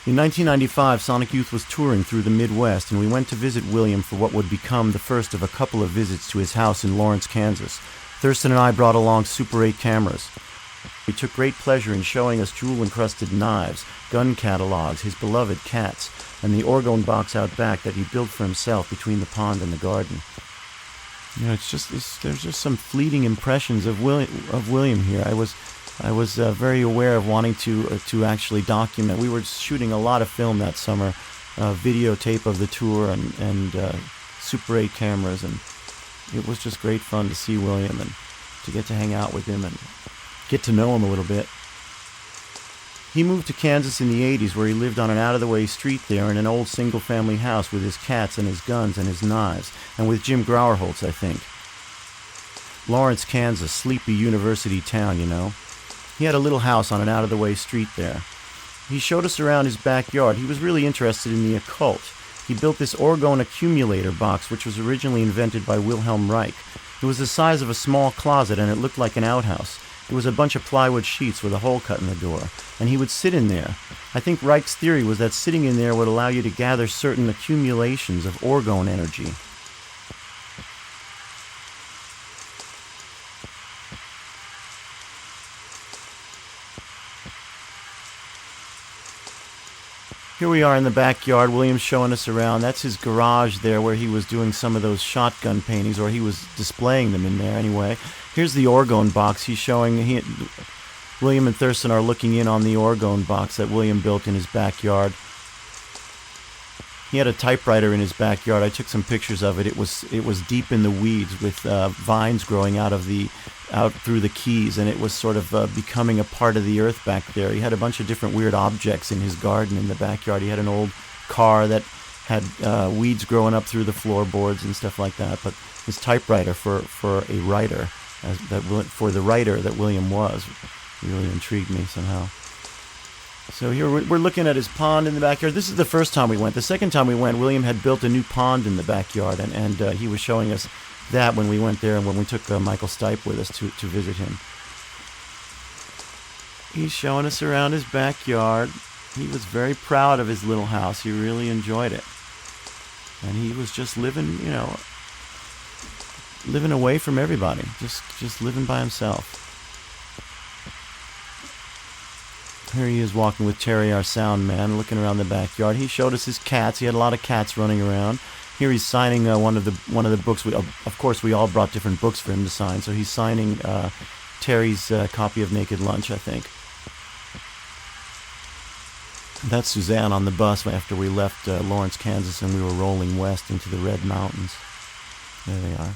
In 1995, Sonic Youth was touring through the Midwest, and we went to visit William for what would become the first of a couple of visits to his house in Lawrence, Kansas. Thurston and I brought along Super 8 cameras. He took great pleasure in showing us jewel-encrusted knives, gun catalogs, his beloved cats, and the orgone box out back that he built for himself between the pond and the garden. You know, there's just some fleeting impressions of William here. I was very aware of wanting to actually document. We were shooting a lot of film that summer, videotape of the tour and Super 8 cameras, and it was just great fun to see William and to get to hang out with him and get to know him a little bit. He moved to Kansas in the 80s, where he lived on an out-of-the-way street there in an old single-family house with his cats and his guns and his knives, and with Jim Grauerholtz, I think. Lawrence, Kansas, sleepy university town, you know. He had a little house on an out-of-the-way street there. He showed us around his backyard. He was really interested in the occult. He built this orgone accumulator box, which was originally invented by Wilhelm Reich. It was the size of a small closet, and it looked like an outhouse. It was a bunch of plywood sheets with a hole cut in the door, and he would sit in there. I think Reich's theory was that sitting in there would allow you to gather certain accumulations of orgone energy. Here we are in the backyard. William's showing us around. That's his garage there where he was doing some of those shotgun paintings, or he was displaying them in there anyway. Here's the orgone box he's showing. William and Thurston are looking in on the orgone box that William built in his backyard. He had a typewriter in his backyard. I took some pictures of it. It was deep in the weeds with vines growing out through the keys, and it was sort of becoming a part of the earth back there. He had a bunch of different weird objects in his garden in the backyard. He had an old car that had weeds growing up through the floorboards and stuff like that. But his typewriter for a writer, for the writer that William was, really intrigued me somehow. So here we're looking at his pond in the backyard. This is the first time we went. The second time we went, William had built a new pond in the backyard, and he was showing us that when we went there and when we took Michael Stipe with us to visit him. He's showing us around his backyard. He was very proud of his little house. He really enjoyed it. And he was just living away from everybody, just living by himself. Here he is walking with Terry, our sound man, looking around the backyard. He showed us his cats. He had a lot of cats running around. Here he's signing one of the books. Of course, we all brought different books for him to sign. So he's signing Terry's copy of Naked Lunch, I think. That's Suzanne on the bus after we left Lawrence, Kansas, and we were rolling west into the Red Mountains. There they are.